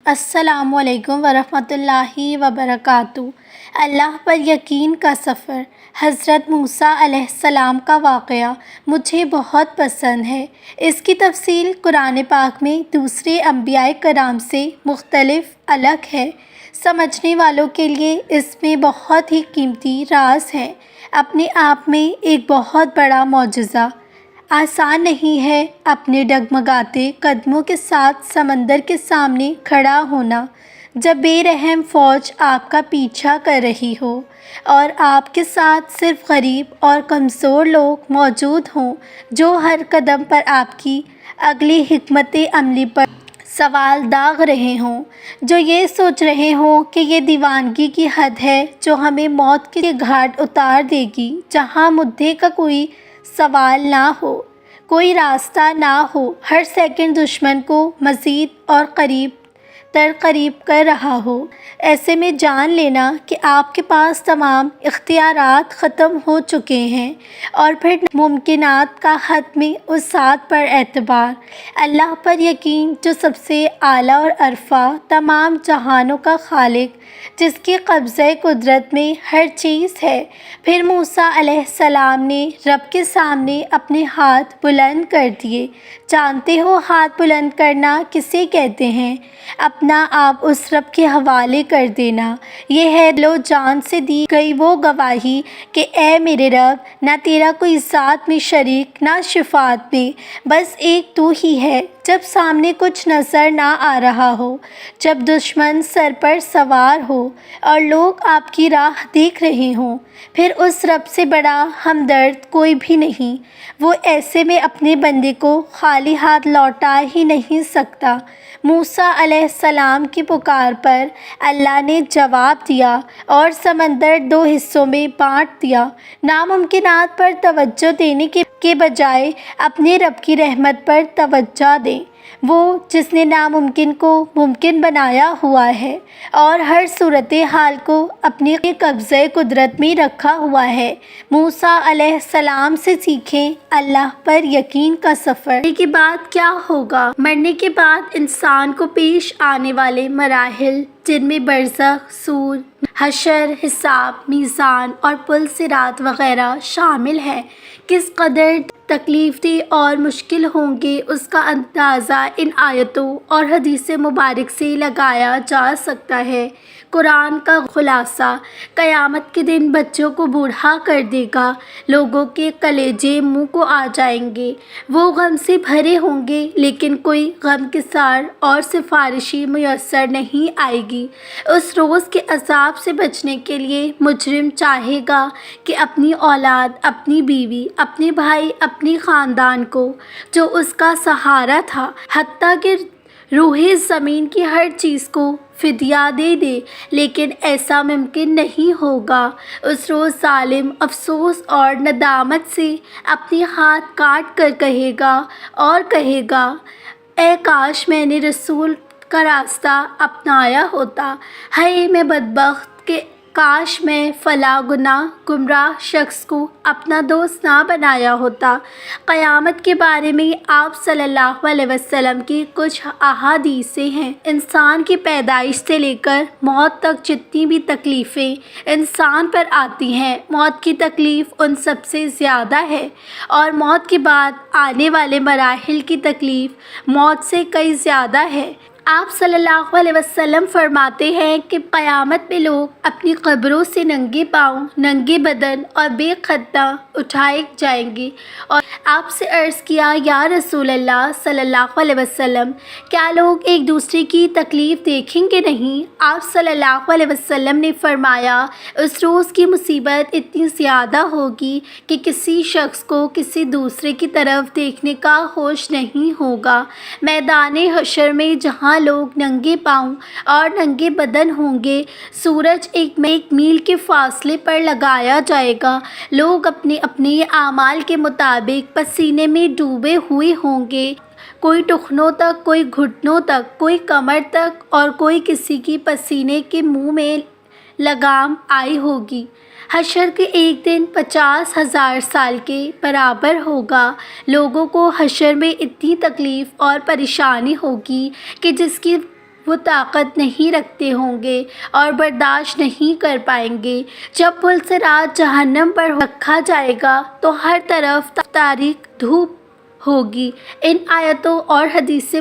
السلام علیکم ورحمۃ اللہ وبرکاتہ۔ اللہ پر یقین کا سفر، حضرت موسیٰ علیہ السلام کا واقعہ مجھے بہت پسند ہے۔ اس کی تفصیل قرآن پاک میں دوسرے انبیاء کرام سے مختلف الگ ہے۔ سمجھنے والوں کے لیے اس میں بہت ہی قیمتی راز ہے، اپنے آپ میں ایک بہت بڑا معجزہ۔ آسان نہیں ہے اپنے ڈگمگاتے قدموں کے ساتھ سمندر کے سامنے کھڑا ہونا، جب بے رحم فوج آپ کا پیچھا کر رہی ہو اور آپ کے ساتھ صرف غریب اور کمزور لوگ موجود ہوں جو ہر قدم پر آپ کی اگلی حکمت عملی پر سوال داغ رہے ہوں، جو یہ سوچ رہے ہوں کہ یہ دیوانگی کی حد ہے جو ہمیں موت کے گھاٹ اتار دے گی، جہاں مدعے کا کوئی سوال نہ ہو، کوئی راستہ نہ ہو، ہر سیکنڈ دشمن کو مزید اور قریب کر رہا ہو۔ ایسے میں جان لینا کہ آپ کے پاس تمام اختیارات ختم ہو چکے ہیں، اور پھر ممکنات کا حد میں اس ذات پر اعتبار، اللہ پر یقین جو سب سے اعلیٰ اور ارفع، تمام جہانوں کا خالق، جس کے قبضۂ قدرت میں ہر چیز ہے۔ پھر موسیٰ علیہ السلام نے رب کے سامنے اپنے ہاتھ بلند کر دیے۔ جانتے ہو ہاتھ بلند کرنا کسے کہتے ہیں؟ اپنا آپ اس رب کے حوالے کر دینا۔ یہ ہے دل و جان سے دی گئی وہ گواہی کہ اے میرے رب، نہ تیرا کوئی ذات میں شریک، نہ شفاعت میں، بس ایک تو ہی ہے۔ جب سامنے کچھ نظر نہ آ رہا ہو، جب دشمن سر پر سوار ہو اور لوگ آپ کی راہ دیکھ رہے ہوں، پھر اس رب سے بڑا ہمدرد کوئی بھی نہیں۔ وہ ایسے میں اپنے بندے کو خالی ہاتھ لوٹا ہی نہیں سکتا۔ موسیٰ علیہ السلام کی پکار پر اللہ نے جواب دیا اور سمندر دو حصوں میں بانٹ دیا۔ ناممکنات پر توجہ دینے کے بجائے اپنے رب کی رحمت پر توجہ دیں، وہ جس نے ناممکن کو ممکن بنایا ہوا ہے اور ہر صورتحال کو اپنے قبضۂ قدرت میں رکھا ہوا ہے۔ موسیٰ علیہ السلام سے سیکھیں اللہ پر یقین کا سفر۔ مرنے کے بعد کیا ہوگا؟ مرنے کے بعد انسان کو پیش آنے والے مراحل، جن میں برزخ، سور، حشر، حساب، میزان اور پل صراط وغیرہ شامل ہیں، کس قدر تکلیف دہ اور مشکل ہوں گے، اس کا اندازہ ان آیتوں اور حدیث مبارک سے لگایا جا سکتا ہے۔ قرآن کا خلاصہ: قیامت کے دن بچوں کو بوڑھا کر دے گا، لوگوں کے کلیجے منہ کو آ جائیں گے، وہ غم سے بھرے ہوں گے، لیکن کوئی غم گسار اور سفارشی میسر نہیں آئے گی۔ اس روز کے عذاب سے بچنے کے لیے مجرم چاہے گا کہ اپنی اولاد، اپنی بیوی، اپنے بھائی، اپنی خاندان کو جو اس کا سہارا تھا، حتیٰ کہ روح زمین کی ہر چیز کو فدیہ دے دے، لیکن ایسا ممکن نہیں ہوگا۔ اس روز ظالم افسوس اور ندامت سے اپنے ہاتھ کاٹ کر کہے گا اے کاش میں نے رسول کا راستہ اپنایا ہوتا، ہائے میں بدبخت کہ کاش میں فلاں گمراہ شخص کو اپنا دوست نہ بنایا ہوتا۔ قیامت کے بارے میں آپ صلی اللہ علیہ وسلم کی کچھ احادیثیں ہیں۔ انسان کی پیدائش سے لے کر موت تک جتنی بھی تکلیفیں انسان پر آتی ہیں، موت کی تکلیف ان سب سے زیادہ ہے، اور موت کے بعد آنے والے مراحل کی تکلیف موت سے کئی زیادہ ہے۔ آپ صلی اللہ علیہ وسلم فرماتے ہیں کہ قیامت میں لوگ اپنی قبروں سے ننگے پاؤں، ننگے بدن اور بے خطہ اٹھائے جائیں گے، اور آپ سے عرض کیا یا رسول اللہ صلی اللہ علیہ وسلم، کیا لوگ ایک دوسرے کی تکلیف دیکھیں گے نہیں؟ آپ صلی اللہ علیہ وسلم نے فرمایا، اس روز کی مصیبت اتنی زیادہ ہوگی کہ کسی شخص کو کسی دوسرے کی طرف دیکھنے کا ہوش نہیں ہوگا۔ میدان حشر میں جہاں لوگ ننگے پاؤں اور ننگے بدن ہوں گے، سورج ایک میل کے فاصلے پر لگایا جائے گا، لوگ اپنے اپنے اعمال کے مطابق پسینے میں ڈوبے ہوئے ہوں گے، کوئی ٹخنوں تک، کوئی گھٹنوں تک، کوئی کمر تک، اور کوئی کسی کی پسینے کے منہ میں لگام آئی ہوگی۔ حشر کے ایک دن 50,000 سال کے برابر ہوگا۔ لوگوں کو حشر میں اتنی تکلیف اور پریشانی ہوگی کہ جس کی وہ طاقت نہیں رکھتے ہوں گے اور برداشت نہیں کر پائیں گے۔ جب پل صراط جہنم پر رکھا جائے گا تو ہر طرف تاریک دھوپ ہوگی۔ ان آیتوں اور حدیث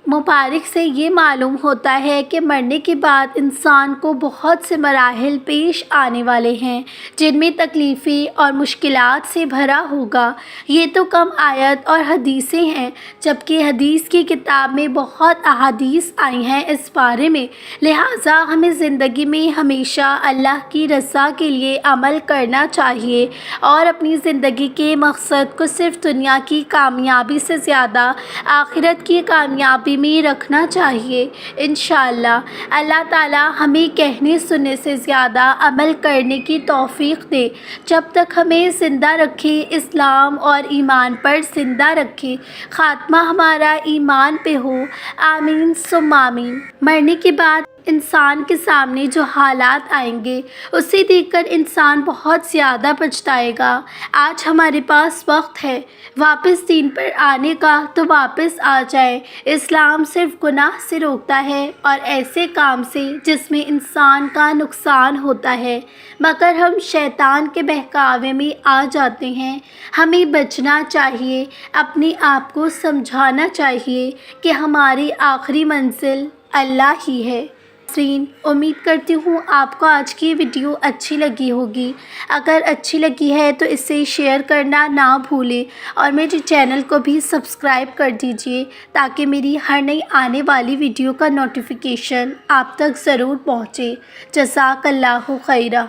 مبارک سے یہ معلوم ہوتا ہے کہ مرنے کے بعد انسان کو بہت سے مراحل پیش آنے والے ہیں جن میں تکلیفیں اور مشکلات سے بھرا ہوگا۔ یہ تو کم آیت اور حدیثیں ہیں، جبکہ حدیث کی کتاب میں بہت احادیث آئی ہیں اس بارے میں۔ لہٰذا ہمیں زندگی میں ہمیشہ اللہ کی رضا کے لیے عمل کرنا چاہیے اور اپنی زندگی کے مقصد کو صرف دنیا کی کامیابی سے زیادہ آخرت کی کامیابی میں رکھنا چاہیے۔ انشاءاللہ اللہ تعالی ہمیں کہنے سننے سے زیادہ عمل کرنے کی توفیق دے۔ جب تک ہمیں زندہ رکھے، اسلام اور ایمان پر زندہ رکھے، خاتمہ ہمارا ایمان پہ ہو، آمین ثم آمین۔ مرنے کے بعد انسان کے سامنے جو حالات آئیں گے اسے دیکھ کر انسان بہت زیادہ پچھتائے گا۔ آج ہمارے پاس وقت ہے واپس دین پر آنے کا، تو واپس آ جائے۔ اسلام صرف گناہ سے روکتا ہے اور ایسے کام سے جس میں انسان کا نقصان ہوتا ہے، مگر ہم شیطان کے بہکاوے میں آ جاتے ہیں۔ ہمیں بچنا چاہیے، اپنے آپ کو سمجھانا چاہیے کہ ہماری آخری منزل اللہ ہی ہے۔ ناظرین، امید کرتی ہوں آپ کو آج کی ویڈیو اچھی لگی ہوگی۔ اگر اچھی لگی ہے تو اسے شیئر کرنا نہ بھولیں اور میرے چینل کو بھی سبسکرائب کر دیجیے تاکہ میری ہر نئی آنے والی ویڈیو کا نوٹیفیکیشن آپ تک ضرور پہنچے۔ جزاک اللہ خیرہ۔